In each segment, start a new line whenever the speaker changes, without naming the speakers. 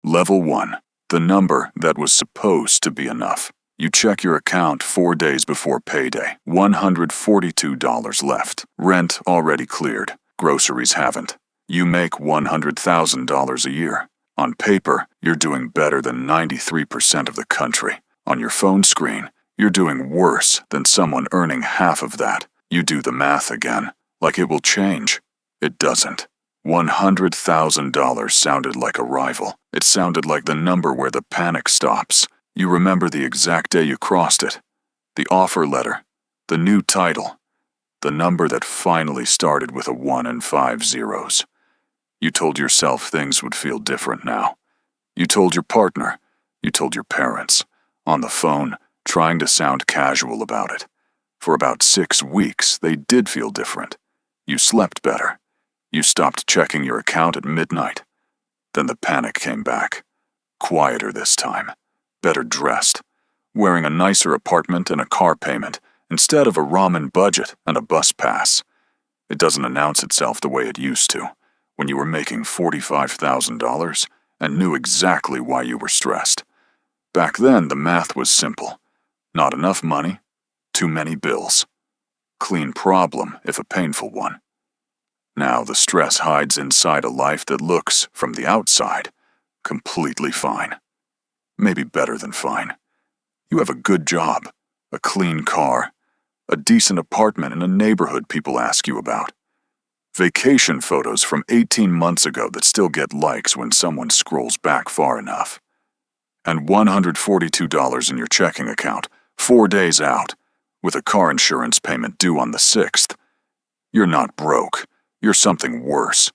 Level 1. The number that was supposed to be enough. You check your account 4 days before payday. $142 left. Rent already cleared. Groceries haven't. You make $100,000 a year. On paper, you're doing better than 93% of the country. On your phone screen, you're doing worse than someone earning half of that. You do the math again, like it will change. It doesn't. $100,000 sounded like a rival. It sounded like the number where the panic stops. You remember the exact day you crossed it. The offer letter. The new title. The number that finally started with a 1 and 5 zeros. You told yourself things would feel different now. You told your partner. You told your parents. On the phone, trying to sound casual about it. For about 6 weeks, they did feel different. You slept better. You stopped checking your account at midnight. Then the panic came back. Quieter this time. Better dressed. Wearing a nicer apartment and a car payment, instead of a ramen budget and a bus pass. It doesn't announce itself the way it used to, when you were making $45,000 and knew exactly why you were stressed. Back then, the math was simple. Not enough money, too many bills. Clean problem, if a painful one. Now the stress hides inside a life that looks, from the outside, completely fine. Maybe better than fine. You have a good job, a clean car, a decent apartment in a neighborhood people ask you about. Vacation photos from 18 months ago that still get likes when someone scrolls back far enough. And $142 in your checking account, 4 days out, with a car insurance payment due on the 6th. You're not broke. You're something worse.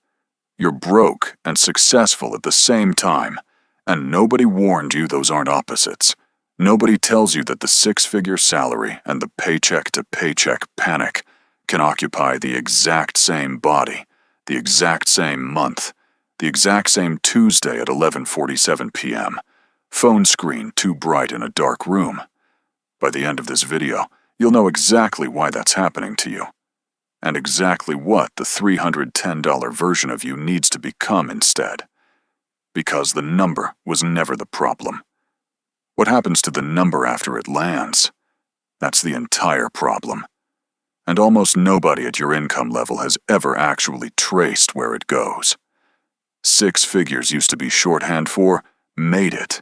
You're broke and successful at the same time, and nobody warned you those aren't opposites. Nobody tells you that the 6-figure salary and the paycheck-to-paycheck panic can occupy the exact same body, the exact same month, the exact same Tuesday at 11:47 p.m., phone screen too bright in a dark room. By the end of this video, you'll know exactly why that's happening to you, and exactly what the $310 version of you needs to become instead. Because the number was never the problem. What happens to the number after it lands? That's the entire problem. And almost nobody at your income level has ever actually traced where it goes. 6 figures used to be shorthand for made it.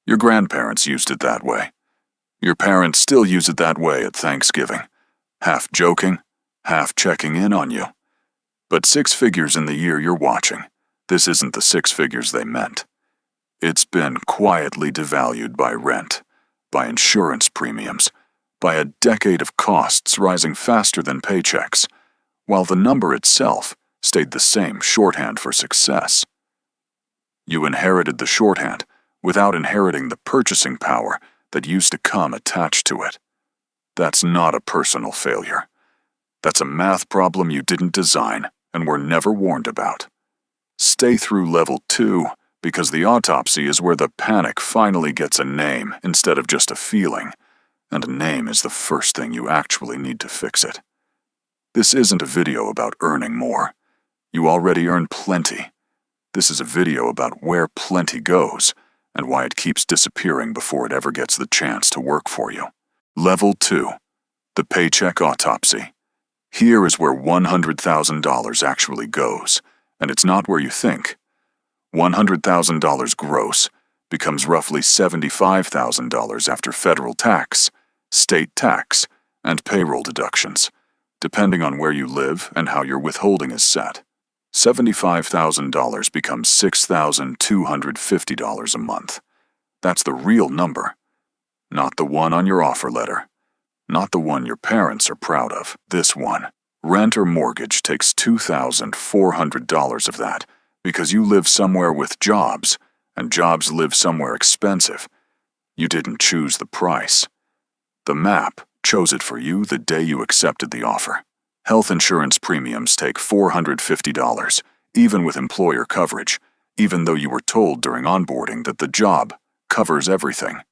Your grandparents used it that way. Your parents still use it that way at Thanksgiving, half joking, half checking in on you. But 6 figures in the year you're watching, this isn't the 6 figures they meant. It's been quietly devalued by rent, by insurance premiums, by a decade of costs rising faster than paychecks, while the number itself stayed the same shorthand for success. You inherited the shorthand without inheriting the purchasing power that used to come attached to it. That's not a personal failure. That's a math problem you didn't design and were never warned about. Stay through level 2, because the autopsy is where the panic finally gets a name instead of just a feeling, and a name is the first thing you actually need to fix it. This isn't a video about earning more. You already earn plenty. This is a video about where plenty goes and why it keeps disappearing before it ever gets the chance to work for you. Level 2. The paycheck autopsy. Here is where $100,000 actually goes, and it's not where you think. $100,000 gross becomes roughly $75,000 after federal tax, state tax, and payroll deductions, depending on where you live and how your withholding is set. $75,000 becomes $6,250 a month. That's the real number, not the one on your offer letter, not the one your parents are proud of. This one. Rent or mortgage takes $2,400 of that because you live somewhere with jobs, and jobs live somewhere expensive. You didn't choose the price. The map chose it for you the day you accepted the offer. Health insurance premiums take $450, even with employer coverage, even though you were told during onboarding that the job covers everything.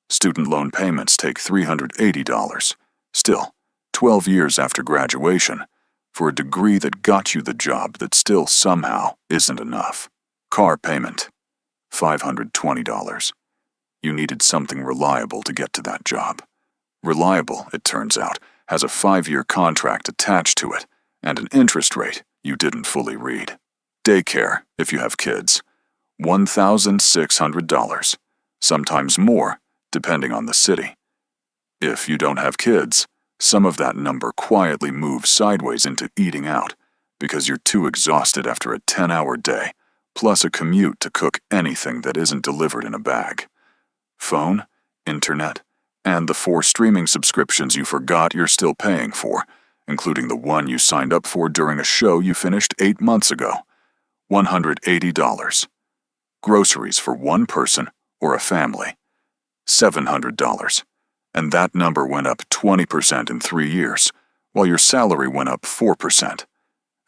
Student loan payments take $380. Still, 12 years after graduation, for a degree that got you the job that still somehow isn't enough. Car payment. $520. You needed something reliable to get to that job. Reliable, it turns out, has a 5-year contract attached to it and an interest rate you didn't fully read. Daycare, if you have kids, $1,600, sometimes more, depending on the city. If you don't have kids, some of that number quietly moves sideways into eating out because you're too exhausted after a 10-hour day, plus a commute to cook anything that isn't delivered in a bag. Phone, internet, and the 4 streaming subscriptions you forgot you're still paying for, including the one you signed up for during a show you finished 8 months ago. $180. Groceries for one person or a family. $700. And that number went up 20% in 3 years, while your salary went up 4%.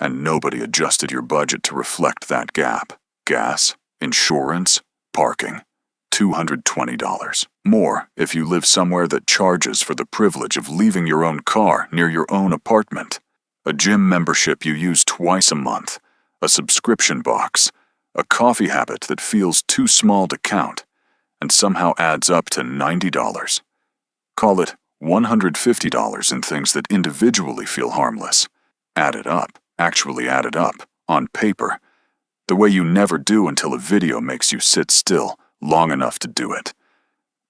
And nobody adjusted your budget to reflect that gap. Gas, insurance, parking. $220. More if you live somewhere that charges for the privilege of leaving your own car near your own apartment. A gym membership you use twice a month. A subscription box. A coffee habit that feels too small to count and somehow adds up to $90. Call it $150 in things that individually feel harmless. Added up, actually added up, on paper. The way you never do until a video makes you sit still long enough to do it.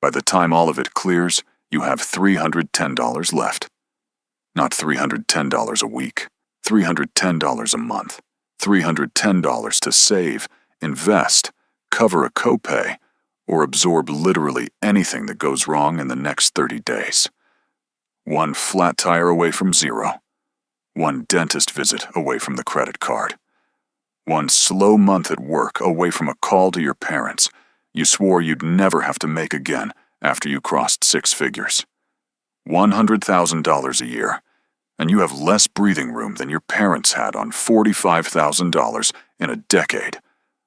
By the time all of it clears, you have $310 left. Not $310 a week, $310 a month, $310 to save, invest, cover a copay, or absorb literally anything that goes wrong in the next 30 days. One flat tire away from zero. One dentist visit away from the credit card. One slow month at work away from a call to your parents you swore you'd never have to make again after you crossed 6 figures. $100,000 a year, and you have less breathing room than your parents had on $45,000 in a decade,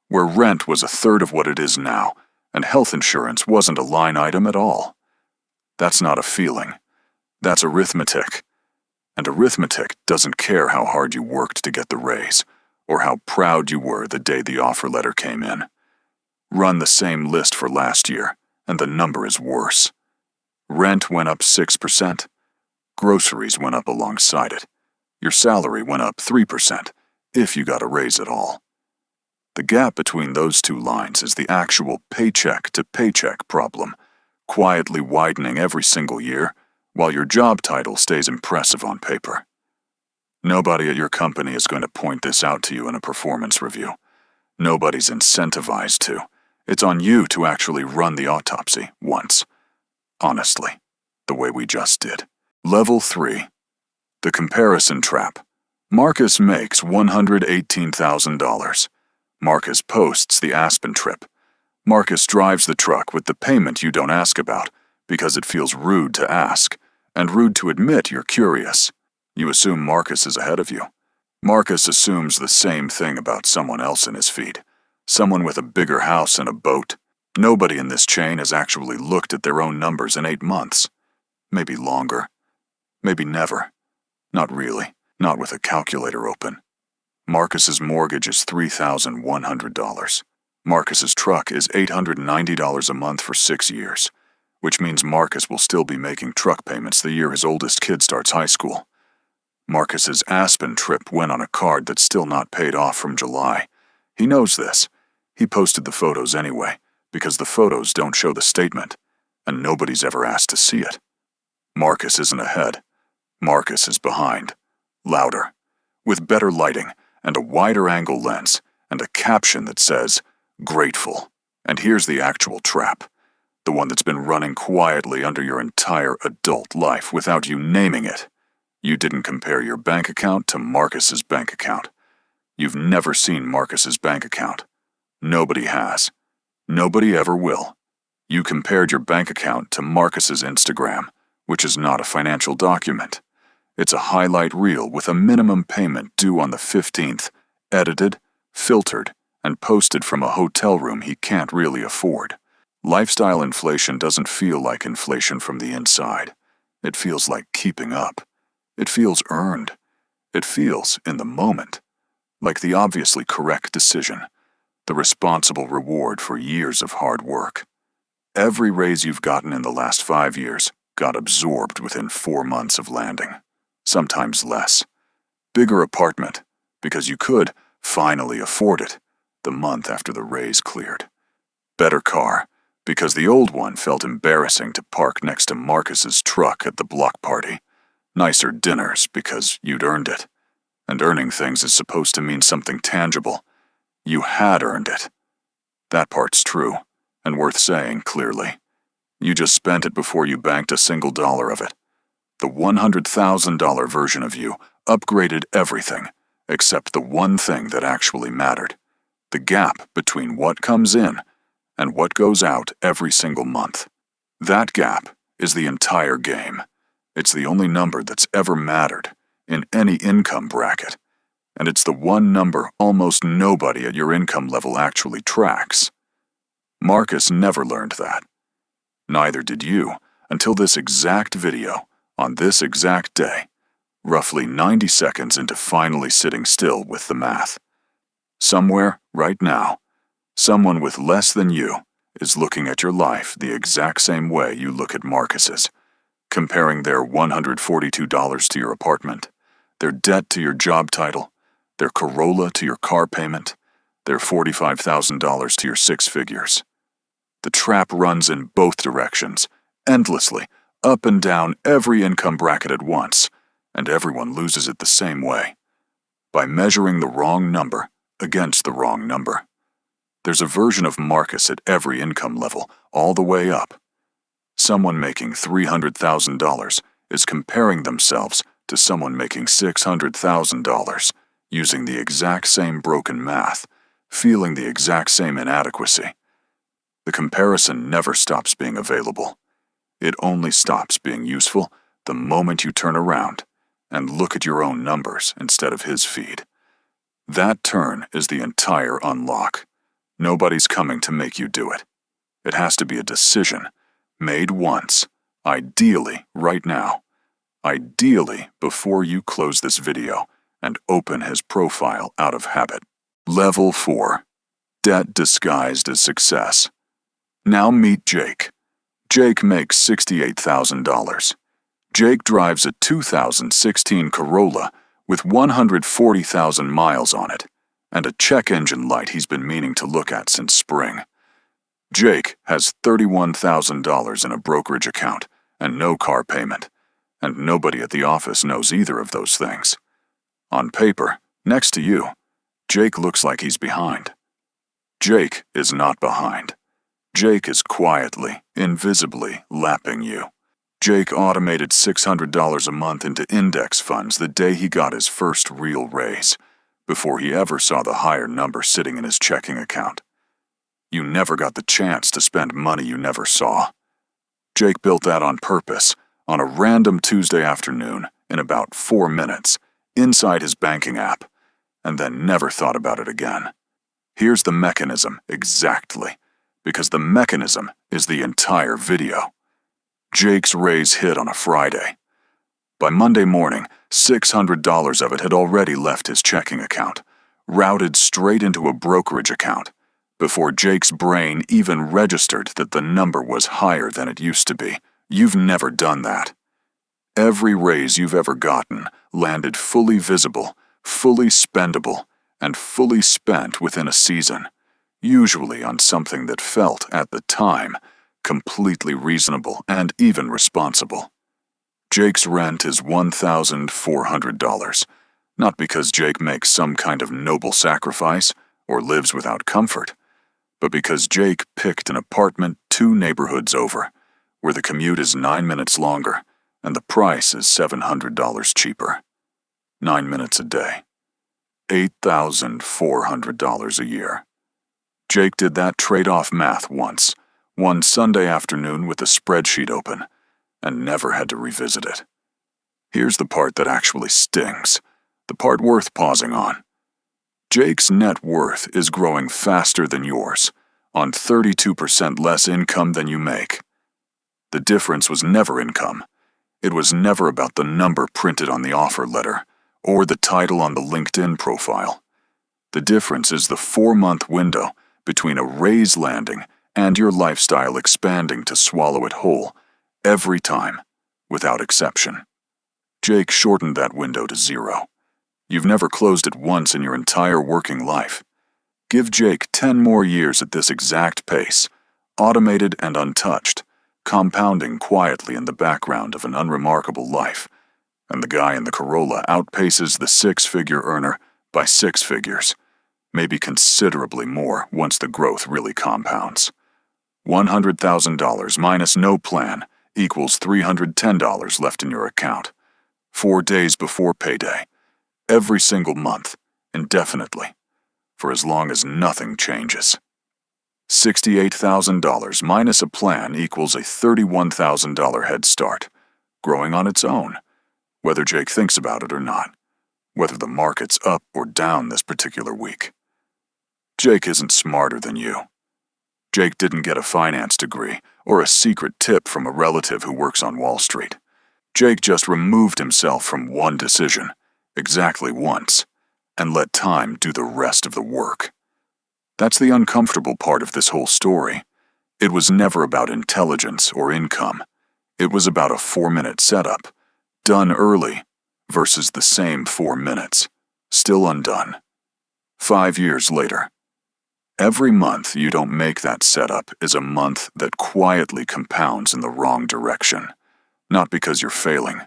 where rent was a third of what it is now, and health insurance wasn't a line item at all. That's not a feeling. That's arithmetic. And arithmetic doesn't care how hard you worked to get the raise, or how proud you were the day the offer letter came in. Run the same list for last year, and the number is worse. Rent went up 6%. Groceries went up alongside it. Your salary went up 3%, if you got a raise at all. The gap between those two lines is the actual paycheck to paycheck problem, quietly widening every single year, while your job title stays impressive on paper. Nobody at your company is going to point this out to you in a performance review. Nobody's incentivized to. It's on you to actually run the autopsy once. Honestly, the way we just did. Level 3. The comparison trap. Marcus makes $118,000. Marcus posts the Aspen trip. Marcus drives the truck with the payment you don't ask about because it feels rude to ask, and rude to admit you're curious. You assume Marcus is ahead of you. Marcus assumes the same thing about someone else in his feed. Someone with a bigger house and a boat. Nobody in this chain has actually looked at their own numbers in 8 months. Maybe longer. Maybe never. Not really. Not with a calculator open. Marcus's mortgage is $3,100. Marcus's truck is $890 a month for 6 years, which means Marcus will still be making truck payments the year his oldest kid starts high school. Marcus's Aspen trip went on a card that's still not paid off from July. He knows this. He posted the photos anyway, because the photos don't show the statement, and nobody's ever asked to see it. Marcus isn't ahead. Marcus is behind. Louder. With better lighting, and a wider angle lens, and a caption that says, "Grateful." And here's the actual trap. The one that's been running quietly under your entire adult life without you naming it. You didn't compare your bank account to Marcus's bank account. You've never seen Marcus's bank account. Nobody has. Nobody ever will. You compared your bank account to Marcus's Instagram, which is not a financial document. It's a highlight reel with a minimum payment due on the 15th, edited, filtered, and posted from a hotel room he can't really afford. Lifestyle inflation doesn't feel like inflation from the inside. It feels like keeping up. It feels earned. It feels, in the moment, like the obviously correct decision. the responsible reward for years of hard work. Every raise you've gotten in the last 5 years got absorbed within 4 months of landing, sometimes less. Bigger apartment, because you could finally afford it the month after the raise cleared. Better car, because the old one felt embarrassing to park next to Marcus's truck at the block party. Nicer dinners, because you'd earned it. And earning things is supposed to mean something tangible. You had earned it. That part's true, and worth saying clearly. You just spent it before you banked a single dollar of it. The $100,000 version of you upgraded everything, except the one thing that actually mattered. The gap between what comes in and what goes out every single month. That gap is the entire game. It's the only number that's ever mattered in any income bracket, and it's the one number almost nobody at your income level actually tracks. Marcus never learned that. Neither did you until this exact video on this exact day, roughly 90 seconds into finally sitting still with the math. Somewhere, right now, someone with less than you is looking at your life the exact same way you look at Marcus's, comparing their $142 to your apartment, their debt to your job title, their Corolla to your car payment, their $45,000 to your 6 figures. The trap runs in both directions, endlessly, up and down every income bracket at once, and everyone loses it the same way, by measuring the wrong number against the wrong number. There's a version of Marcus at every income level, all the way up. Someone making $300,000 is comparing themselves to someone making $600,000, using the exact same broken math, feeling the exact same inadequacy. The comparison never stops being available. It only stops being useful the moment you turn around and look at your own numbers instead of his feed. That turn is the entire unlock. Nobody's coming to make you do it. It has to be a decision, made once, ideally right now. Ideally before you close this video and open his profile out of habit. Level 4. Debt disguised as success. Now meet Jake. Jake makes $68,000. Jake drives a 2016 Corolla with 140,000 miles on it, and a check engine light he's been meaning to look at since spring. Jake has $31,000 in a brokerage account and no car payment, and nobody at the office knows either of those things. On paper, next to you, Jake looks like he's behind. Jake is not behind. Jake is quietly, invisibly lapping you. Jake automated $600 a month into index funds the day he got his first real raise, before he ever saw the higher number sitting in his checking account. You never got the chance to spend money you never saw. Jake built that on purpose, on a random Tuesday afternoon, in about 4 minutes, inside his banking app, and then never thought about it again. Here's the mechanism exactly, because the mechanism is the entire video. Jake's raise hit on a Friday. By Monday morning, $600 of it had already left his checking account, routed straight into a brokerage account, before Jake's brain even registered that the number was higher than it used to be. You've never done that. Every raise you've ever gotten landed fully visible, fully spendable, and fully spent within a season, usually on something that felt, at the time, completely reasonable and even responsible. Jake's rent is $1,400, not because Jake makes some kind of noble sacrifice or lives without comfort, but because Jake picked an apartment 2 neighborhoods over, where the commute is 9 minutes longer and the price is $700 cheaper. 9 minutes a day. $8,400 a year. Jake did that trade-off math once, one Sunday afternoon with a spreadsheet open, and never had to revisit it. Here's the part that actually stings, the part worth pausing on. Jake's net worth is growing faster than yours, on 32% less income than you make. The difference was never income. It was never about the number printed on the offer letter, or the title on the LinkedIn profile. The difference is the 4-month window between a raise landing and your lifestyle expanding to swallow it whole, every time, without exception. Jake shortened that window to 0. You've never closed it once in your entire working life. Give Jake 10 more years at this exact pace, automated and untouched, compounding quietly in the background of an unremarkable life, and the guy in the Corolla outpaces the 6-figure earner by 6 figures, maybe considerably more once the growth really compounds. $100,000 minus no plan equals $310 left in your account, 4 days before payday, every single month, indefinitely, for as long as nothing changes. $68,000 minus a plan equals a $31,000 head start, growing on its own, whether Jake thinks about it or not, whether the market's up or down this particular week. Jake isn't smarter than you. Jake didn't get a finance degree or a secret tip from a relative who works on Wall Street. Jake just removed himself from one decision, exactly once, and let time do the rest of the work. That's the uncomfortable part of this whole story. It was never about intelligence or income. It was about a 4-minute setup, done early, versus the same 4 minutes, still undone. 5 years later. Every month you don't make that setup is a month that quietly compounds in the wrong direction, not because you're failing,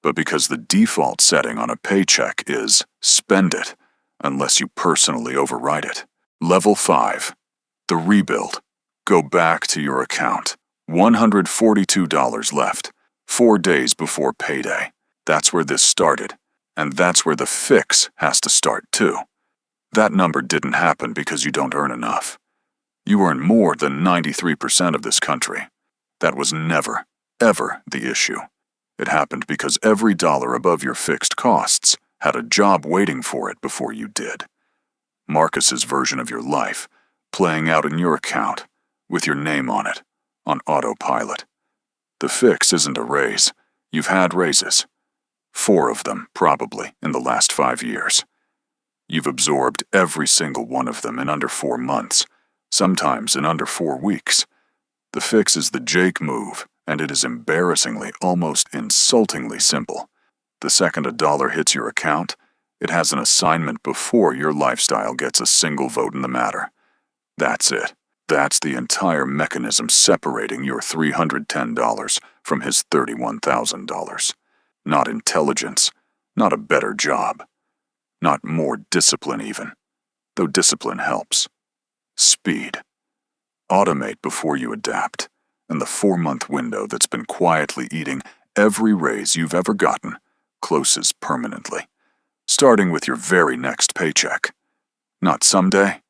but because the default setting on a paycheck is spend it, unless you personally override it. Level 5. The rebuild. Go back to your account. $142 left, 4 days before payday. That's where this started, and that's where the fix has to start too. That number didn't happen because you don't earn enough. You earn more than 93% of this country. That was never, ever the issue. It happened because every dollar above your fixed costs had a job waiting for it before you did. Marcus's version of your life, playing out in your account, with your name on it, on autopilot. The fix isn't a raise. You've had raises. 4 of them, probably, in the last 5 years. You've absorbed every single one of them in under 4 months, sometimes in under 4 weeks. The fix is the Jake move, and it is embarrassingly, almost insultingly simple. The second a dollar hits your account, it has an assignment before your lifestyle gets a single vote in the matter. That's it. That's the entire mechanism separating your $310 from his $31,000. Not intelligence, not a better job. Not more discipline even, though discipline helps. Speed. Automate before you adapt, and the 4-month window that's been quietly eating every raise you've ever gotten closes permanently, starting with your very next paycheck. Not someday,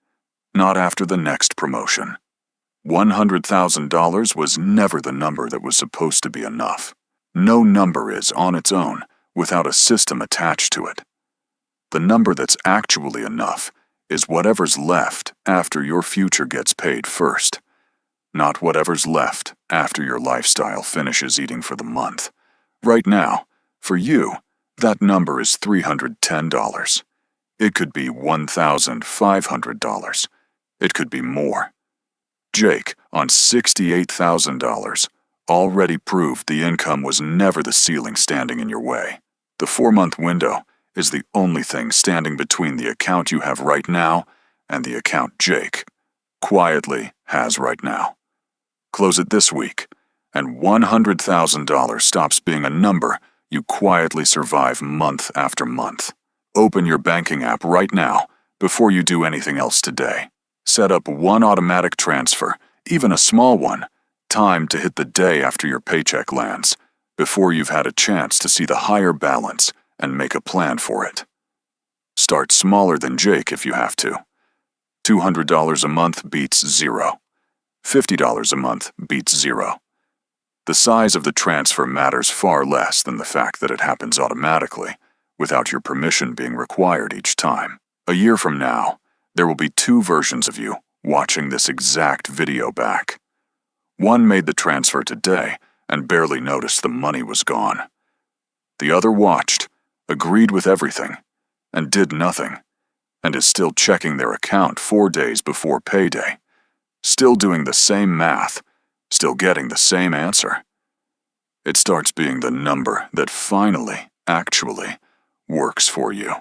not after the next promotion. $100,000 was never the number that was supposed to be enough. No number is, on its own, without a system attached to it. The number that's actually enough is whatever's left after your future gets paid first, not whatever's left after your lifestyle finishes eating for the month. Right now, for you, that number is $310. It could be $1,500. It could be more. Jake, on $68,000, already proved the income was never the ceiling standing in your way. The 4-month window is the only thing standing between the account you have right now and the account Jake quietly has right now. Close it this week, and $100,000 stops being a number you quietly survive month after month. Open your banking app right now before you do anything else today. Set up one automatic transfer, even a small one, timed to hit the day after your paycheck lands, before you've had a chance to see the higher balance and make a plan for it. Start smaller than Jake if you have to. $200 a month beats 0. $50 a month beats 0. The size of the transfer matters far less than the fact that it happens automatically, without your permission being required each time. A year from now, there will be 2 versions of you watching this exact video back. One made the transfer today and barely noticed the money was gone. The other watched, agreed with everything, and did nothing, and is still checking their account 4 days before payday, still doing the same math, still getting the same answer. It starts being the number that finally, actually, works for you.